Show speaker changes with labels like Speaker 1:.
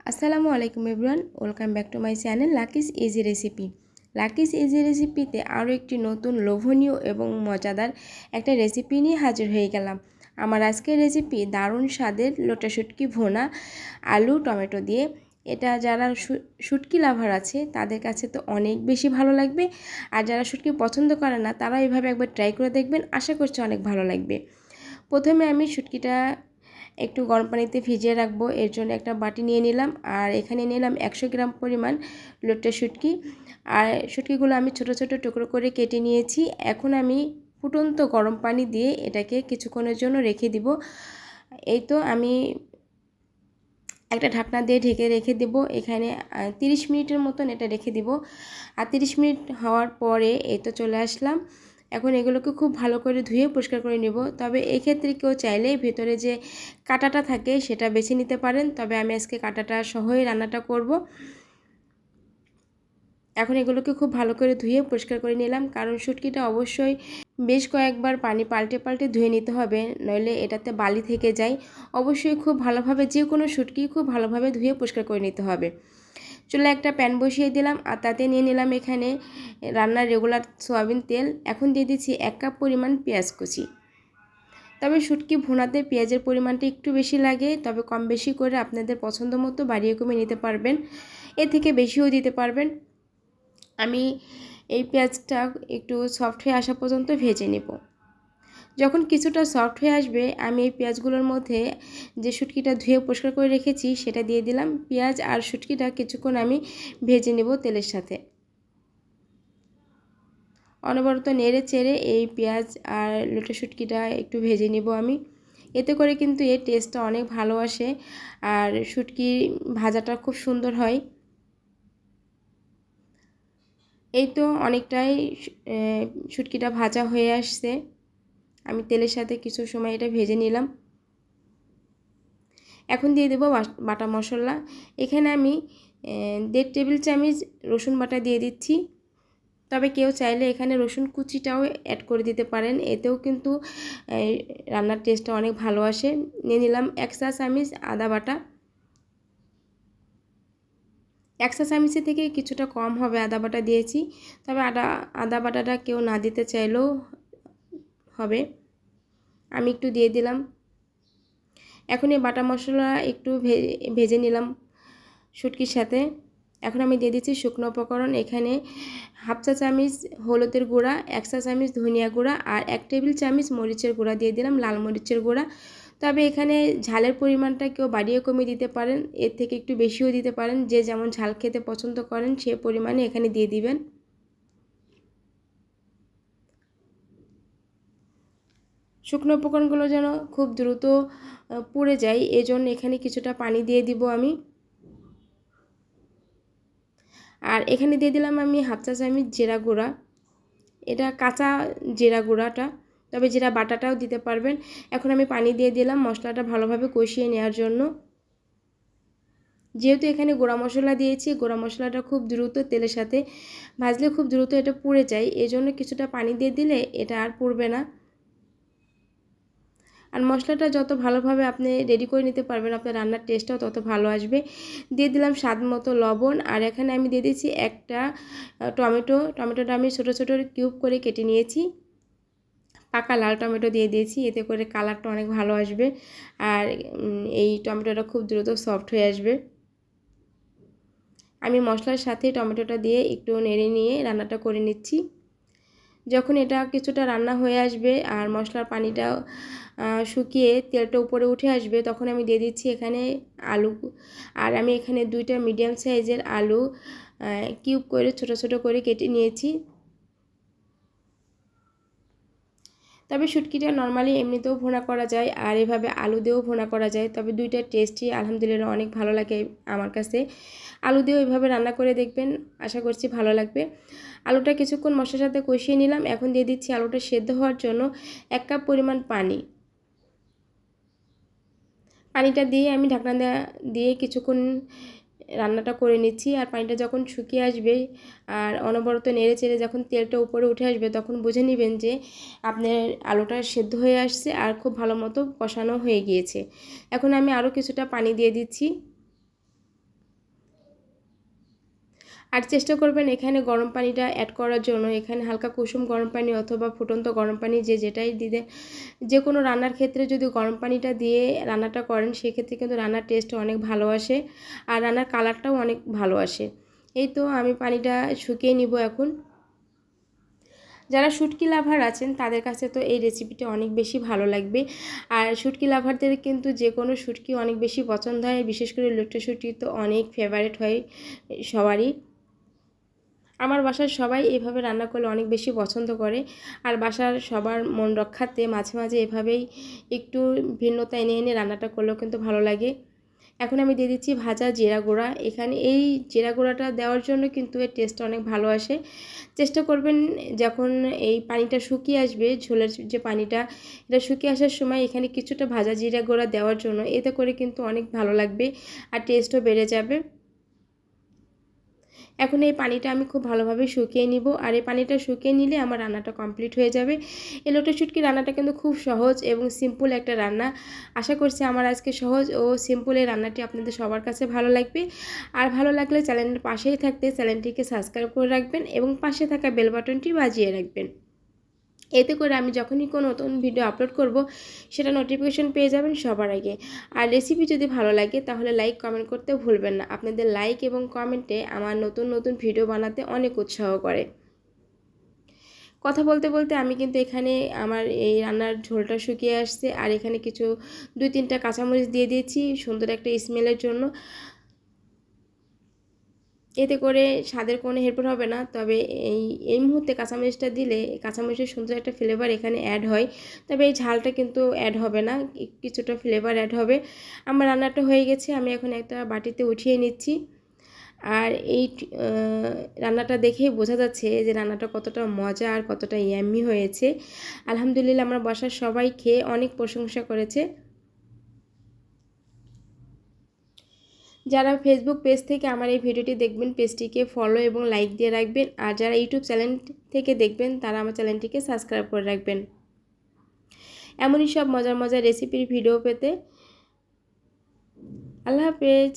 Speaker 1: আসসালামু আলাইকুম everyone, welcome back to my channel Lucky's easy recipe. Lucky's easy রেসিপিতে আরও একটি নতুন লোভনীয় এবং মজাদার একটা রেসিপি নিয়ে হাজির হয়ে গেলাম। আমার আজকের রেসিপি দারুণ স্বাদের লোটা শুটকি ভুনা আলু টমেটো দিয়ে। এটা যারা শুটকি লাভার আছে তাদের কাছে তো অনেক বেশি ভালো লাগবে, আর যারা শুটকি পছন্দ করে না তারা এইভাবে একবার ট্রাই করে দেখবেন, আশা করছি অনেক ভালো লাগবে। প্রথমে আমি শুটকিটা একটু গরম পানিতে ভিজিয়ে রাখবো, এর জন্য একটা বাটি নিয়ে নিলাম। আর এখানে নিলাম 100 গ্রাম পরিমাণ লোটে শুটকি। আর শুটকিগুলো আমি ছোট ছোট টুকরো করে কেটে নিয়েছি। এখন আমি ফুটন্ত গরম পানি দিয়ে এটাকে কিছুক্ষণের জন্য রেখে দিব। এই তো আমি একটা ঢাকনা দিয়ে ঢেকে রেখে দেব। এখানে 30 মিনিটের মতন এটা রেখে দিব। আর 30 মিনিট হওয়ার পরে এই তো চলে আসলাম। এখন এগুলোকে খুব ভালো করে ধুয়ে পরিষ্কার করে নেব। তবে এই ক্ষেত্রে কেউ চাইলে ভেতরে যে কাঁটাটা থাকে সেটা বেছে নিতে পারেন, তবে আমি আজকে কাঁটাটা সহই রান্নাটা করব। এখন এগুলোকে খুব ভালো করে ধুয়ে পরিষ্কার করে নিলাম, কারণ শুটকিটা অবশ্যই বেশ কয়েকবার পানি পাল্টে পাল্টে ধুয়ে নিতে হবে, নইলে এটাতে বালি থেকে যায়। অবশ্যই খুব ভালোভাবে যে কোনো শুটকি খুব ভালোভাবে ধুয়ে পরিষ্কার করে নিতে হবে। চুলায় একটা প্যান বসিয়ে দিলাম, আর তাতে নিয়ে নিলাম এখানে রান্নার রেগুলার সয়াবিন তেল। এখন দিয়ে দিচ্ছি 1 কাপ পরিমাণ পেঁয়াজ কুচি। তবে শুটকি ভুনাতে পেঁয়াজের পরিমাণটা একটু বেশি লাগে, তবে কম বেশি করে আপনাদের পছন্দ মতো বাড়িয়ে কমে নিতে পারবেন, এর থেকে বেশিও দিতে পারবেন। আমি এই পেঁয়াজটা একটু সফট হয়ে আসা পর্যন্ত ভেজে নেব। যখন কিছুটা সফট হয়ে আসবে আমি এই পেঁয়াজগুলোর মধ্যে যে শুটকিটা ধুয়ে পরিষ্কার করে রেখেছি সেটা দিয়ে দিলাম। পেঁয়াজ আর শুটকিটা কিছুক্ষণ আমি ভেজে নেব তেলের সাথে। অনবরত নেড়ে চেড়ে এই পেঁয়াজ আর লোটা শুটকিটা একটু ভেজে নেব আমি। এতে করে কিন্তু এর টেস্টটা অনেক ভালো আসে, আর শুটকি ভাজাটা খুব সুন্দর হয়। এই তো অনেকটাই শুটকিটা ভাজা হয়ে আসছে। আমি তেলের সাথে কিছু সময় এটা ভেজে নিলাম। এখন দিয়ে দেব বাটা মশলা। এখানে আমি 1.5 টেবিল চামচ রসুন বাটা দিয়ে দিচ্ছি। তবে কেউ চাইলে এখানে রসুন কুচিটাও অ্যাড করে দিতে পারেন, এতেও কিন্তু রান্নার টেস্টটা অনেক ভালো আসে। নিয়ে নিলাম 1 চা চামচ আদা বাটা। 1 চা চামচের থেকে কিছুটা কম হবে আদা বাটা দিয়েছি, তবে আদা বাটাটা কেউ না দিতে চাইলেও হবে, আমি একটু দিয়ে দিলাম। এখন এই বাটা মশলা একটু ভেজে নিলাম শুটকির সাথে। এখন আমি দিয়ে দিচ্ছি শুকনো উপকরণ। এখানে 1/2 চা চামচ হলুদের গুঁড়া, 1 চা চামচ ধনিয়া গুঁড়া আর 1 টেবিল চামচ মরিচের গুঁড়া দিয়ে দিলাম, লাল মরিচের গুঁড়া। তবে এখানে ঝালের পরিমাণটা কেউ বাড়িয়ে কমিয়ে দিতে পারেন, এর থেকে একটু বেশিও দিতে পারেন। যে যেমন ঝাল খেতে পছন্দ করেন সে পরিমাণে এখানে দিয়ে দিবেন। শুকনো উপকরণগুলো যেন খুব দ্রুত পুড়ে যায়, এজন্য এখানে কিছুটা পানি দিয়ে দিব আমি। আর এখানে দিয়ে দিলাম আমি 1/2 চা চামচ জিরা গুঁড়া। এটা কাঁচা জিরা গুঁড়াটা, তবে জিরা বাটাটাও দিতে পারবেন। এখন আমি পানি দিয়ে দিলাম মশলাটা ভালোভাবে কষিয়ে নেওয়ার জন্য। যেহেতু এখানে গুঁড়া মশলা দিয়েছি, গুঁড়া মশলাটা খুব দ্রুত তেলের সাথে ভাজলে খুব দ্রুত এটা পুড়ে যায়, এজন্য কিছুটা পানি দিয়ে দিলে এটা আর পুড়বে না। আর মশলাটা যত ভালোভাবে আপনি রেডি করে নিতে পারবেন, আপনার রান্নার টেস্টটাও তত ভালো আসবে। দিয়ে দিলাম স্বাদ মতো লবণ। আর এখানে আমি দিয়ে দিচ্ছি একটা টমেটোটা আমি ছোট ছোট কিউব করে কেটে নিয়েছি। পাকা লাল টমেটো দিয়ে দিয়েছি, এতে করে কালারটা অনেক ভালো আসবে, আর এই টমেটোটা খুব দ্রুত সফট হয়ে আসবে। আমি মশলার সাথে টমেটোটা দিয়ে একটু নেড়ে নিয়ে রান্নাটা করে নিচ্ছি। যখন এটা কিছুটা রান্না হয়ে আসবে আর মশলার পানিটা শুকিয়ে তেলটা উপরে উঠে আসবে, তখন আমি দিয়ে দিচ্ছি এখানে আলু। আর আমি এখানে 2টা মিডিয়াম সাইজের আলু কিউব করে ছোট ছোট করে কেটে নিয়েছি। তবে শুটকিটা নর্মালি এমনিতেও ভুনা করা যায়, আর এভাবে আলু দিয়েও ভুনা করা যায়, তবে 2টার টেস্টই আলহামদুলিল্লাহ অনেক ভালো লাগে আমার কাছে। আলু দিয়েও এভাবে রান্না করে দেখবেন, আশা করছি ভালো লাগবে। আলুটা কিছুক্ষণ মশলার সাথে কষিয়ে নিলাম। এখন দিয়ে দিচ্ছি আলুটা সেদ্ধ হওয়ার জন্য 1 কাপ পরিমাণ পানি। পানিটা দিয়ে আমি ঢাকনা দিয়ে কিছুক্ষণ রান্নাটা করে নিচ্ছি। আর পানিটা যখন শুকিয়ে আসবে আর অনবরত নেড়ে চেড়ে যখন তেলটা উপরে উঠে আসবে, তখন বুঝে নেবেন যে আপনার আলুটা সেদ্ধ হয়ে আসছে আর খুব ভালো মতো কষানো হয়ে গিয়েছে। এখন আমি আরও কিছুটা পানি দিয়ে দিচ্ছি। আর চেষ্টা করবেন এখানে গরম পানিটা অ্যাড করার জন্য। এখানে হালকা কুসুম গরম পানি অথবা ফুটন্ত গরম পানি যেটাই দিতে, যে কোনো রান্নার ক্ষেত্রে যদি গরম পানিটা দিয়ে রান্নাটা করেন সেক্ষেত্রে কিন্তু রান্নার টেস্ট অনেক ভালো আসে আর রান্নার কালারটাও অনেক ভালো আসে। এই তো আমি পানিটা শুকিয়ে নিব এখন। যারা শুটকি লাভার আছেন তাদের কাছে তো এই রেসিপিটা অনেক বেশি ভালো লাগবে। আর শুটকি লাভারদের কিন্তু যে কোনো শুটকি অনেক বেশি পছন্দ হয়, বিশেষ করে লইট্টা শুটকি তো অনেক ফেভারিট হয় সবারই। আমার বাসার সবাই এভাবে রান্না করলে অনেক বেশি পছন্দ করে। আর বাসার সবার মন রক্ষার্থে মাঝে মাঝে এভাবেই একটু ভিন্নতা এনে এনে রান্নাটা করলেও কিন্তু ভালো লাগে। এখন আমি দিয়ে দিচ্ছি ভাজা জিরা গুঁড়া। এখানে এই জিরা গুঁড়াটা দেওয়ার জন্য কিন্তু এর টেস্ট অনেক ভালো আসে। চেষ্টা করবেন যখন এই পানিটা শুকিয়ে আসবে, ঝোলের যে পানিটা, এটা শুকিয়ে আসার সময় এখানে কিছুটা ভাজা জিরা গুঁড়া দেওয়ার জন্য, এতে করে কিন্তু অনেক ভালো লাগবে আর টেস্টও বেড়ে যাবে। এখন এই পানিটা আমি খুব ভালোভাবে শুকিয়ে নিব। আর এই পানিটা শুকিয়ে নিলে আমার রান্নাটা কমপ্লিট হয়ে যাবে। এই লইট্টা শুটকি রান্নাটা কিন্তু খুব সহজ এবং সিম্পল একটা রান্না। আশা করছি আমার আজকে সহজ ও সিম্পল এই রান্নাটি আপনাদের সবার কাছে ভালো লাগবে। আর ভালো লাগলে চ্যানেলের পাশেই থাকতে চ্যানেলটিকে সাবস্ক্রাইব করে রাখবেন এবং পাশে থাকা বেল বাটনটি বাজিয়ে রাখবেন। এতে করে আমি যখনই কোনো নতুন ভিডিও আপলোড করব সেটা নোটিফিকেশন পেয়ে যাবেন সবার আগে। আর রেসিপি যদি ভালো লাগে তাহলে লাইক কমেন্ট করতে ভুলবেন না। আপনাদের লাইক এবং কমেন্টে আমার নতুন নতুন ভিডিও বানাতে অনেক উৎসাহ করে। কথা বলতে বলতে আমি কিন্তু এখানে আমার এই রান্নার ঝোলটা শুকিয়ে আসছে আর এখানে কিছু 2-3টা কাঁচামরিচ দিয়ে দিয়েছি সুন্দর একটা স্মেলের জন্য। এতে করে স্বাদের কোনো হেরফের হবে না। তবে এই মুহূর্তে কাঁচামরিচটা দিলে কাঁচামরিচের সুন্দর একটা ফ্লেভার এখানে অ্যাড হয়। তবে এই ঝালটা কিন্তু অ্যাড হবে না, কিছুটা ফ্লেভার অ্যাড হবে। আমার রান্নাটা হয়ে গেছে, আমি এখন একটা বাটিতে উঠিয়ে নিচ্ছি। আর এই রান্নাটা দেখেই বোঝা যাচ্ছে যে রান্নাটা কতটা মজা আর কতটা ইয়াম্মি হয়েছে। আলহামদুলিল্লাহ আমার বাসার সবাই খেয়ে অনেক প্রশংসা করেছে। যারা ফেসবুক পেজ থেকে আমার এই ভিডিওটি দেখবেন পেজটিকে ফলো এবং লাইক দিয়ে রাখবেন। আর যারা ইউটিউব চ্যানেল থেকে দেখবেন তারা আমার চ্যানেলটিকে সাবস্ক্রাইব করে রাখবেন। এমনই সব মজার মজার রেসিপির ভিডিও পেতে আল্লাহ হাফেজ।